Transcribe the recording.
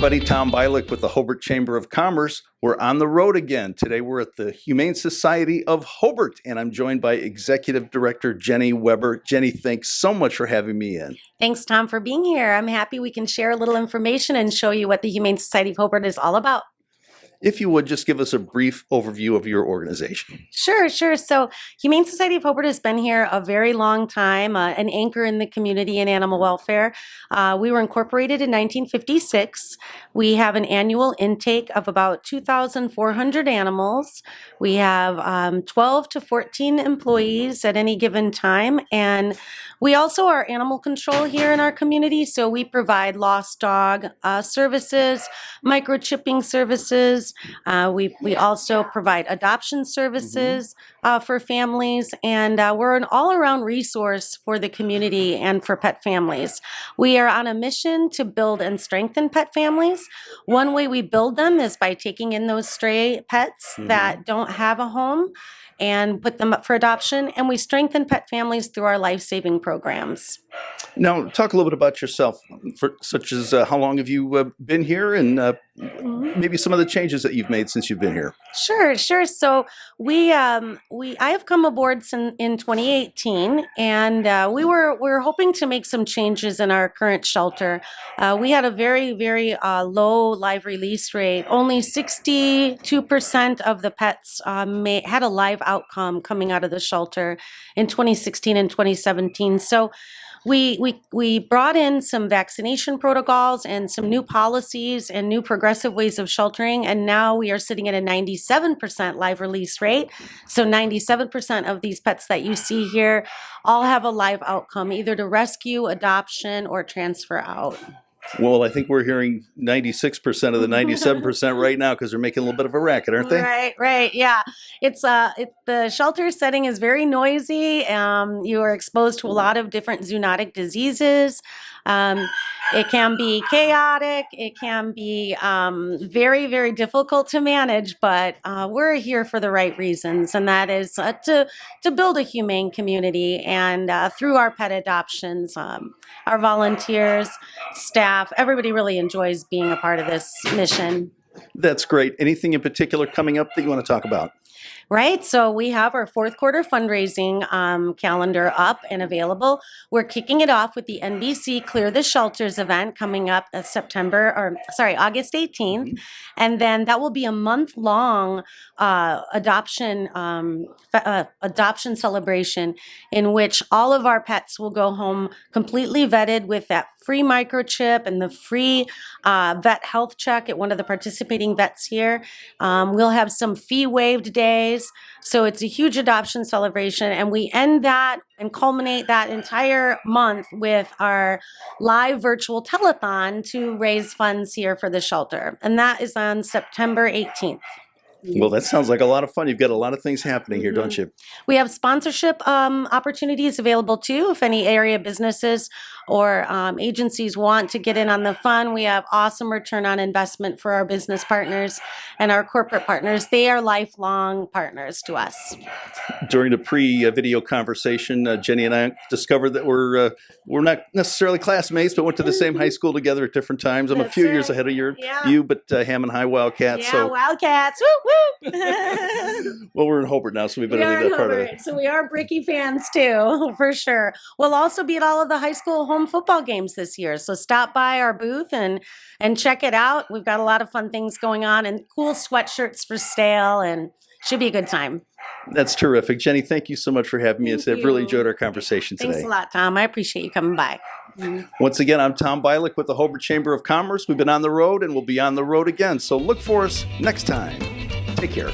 everybody. Tom Bialik with the Hobart Chamber of Commerce. We're on the road again. Today we're at the Humane Society of Hobart, and I'm joined by Executive Director Jenny Weber. Jenny, thanks so much for having me in. Thanks, Tom, for being here. I'm happy we can share a little information and show you what the Humane Society of Hobart is all about. If you would, just give us a brief overview of your organization. Sure. So Humane Society of Hobart has been here a very long time, an anchor in the community in animal welfare. We were incorporated in 1956. We have an annual intake of about 2,400 animals. We have 12 to 14 employees at any given time, and we also are animal control here in our community, so we provide lost dog services, microchipping services. We also provide adoption services for families, and we're an all-around resource for the community and for pet families. We are on a mission to build and strengthen pet families. One way we build them is by taking in those stray pets that don't have a home and put them up for adoption, and we strengthen pet families through our life-saving programs. Now, talk a little bit about yourself, such as how long have you been here, and maybe some of the changes that you've made since you've been here. Sure. So I have come aboard in 2018, and we were hoping to make some changes in our current shelter. We had a very, very low live release rate. Only 62% of the pets had a live outcome coming out of the shelter in 2016 and 2017. So we brought in some vaccination protocols and some new policies and new progressive ways of sheltering, and now we are sitting at a 97% live release rate. So 97% of these pets that you see here all have a live outcome, either to rescue, adoption, or transfer out. Well, I think we're hearing 96% of the 97% right now because they're making a little bit of a racket, aren't they? Right. Yeah. The shelter setting is very noisy. You are exposed to a lot of different zoonotic diseases. It can be chaotic. It can be very, very difficult to manage, but we're here for the right reasons, and that is to build a humane community. And through our pet adoptions, our volunteers, staff, everybody really enjoys being a part of this mission. That's great. Anything in particular coming up that you want to talk about? Right. So we have our fourth quarter fundraising calendar up and available. We're kicking it off with the NBC Clear the Shelters event coming up August 18th. And then that will be a month-long adoption celebration in which all of our pets will go home completely vetted with that free microchip and the free vet health check at one of the participating vets here. We'll have some fee-waived days. So it's a huge adoption celebration, and we end that and culminate that entire month with our live virtual telethon to raise funds here for the shelter. And that is on September 18th. Well, that sounds like a lot of fun. You've got a lot of things happening here, don't you? We have sponsorship opportunities available too. If any area businesses or agencies want to get in on the fun, we have awesome return on investment for our business partners and our corporate partners. They are lifelong partners to us. During the pre-video conversation, Jenny and I discovered that we're not necessarily classmates, but went to the same high school together at different times. I'm a few years ahead of you, but Hammond High Wildcats. Yeah, Wildcats. Woo, woo. Well, we're in Hobart now, so we better leave that part of it. So we are Bricky fans too, for sure. We'll also be at all of the high school home football games this year. So stop by our booth and check it out. We've got a lot of fun things going on and cool sweatshirts for sale, and should be a good time. That's terrific. Jenny, thank you so much for having me. I've really enjoyed our conversation today. Thanks a lot, Tom. I appreciate you coming by. Once again, I'm Tom Bialik with the Hobart Chamber of Commerce. We've been on the road and we'll be on the road again. So look for us next time. Take care.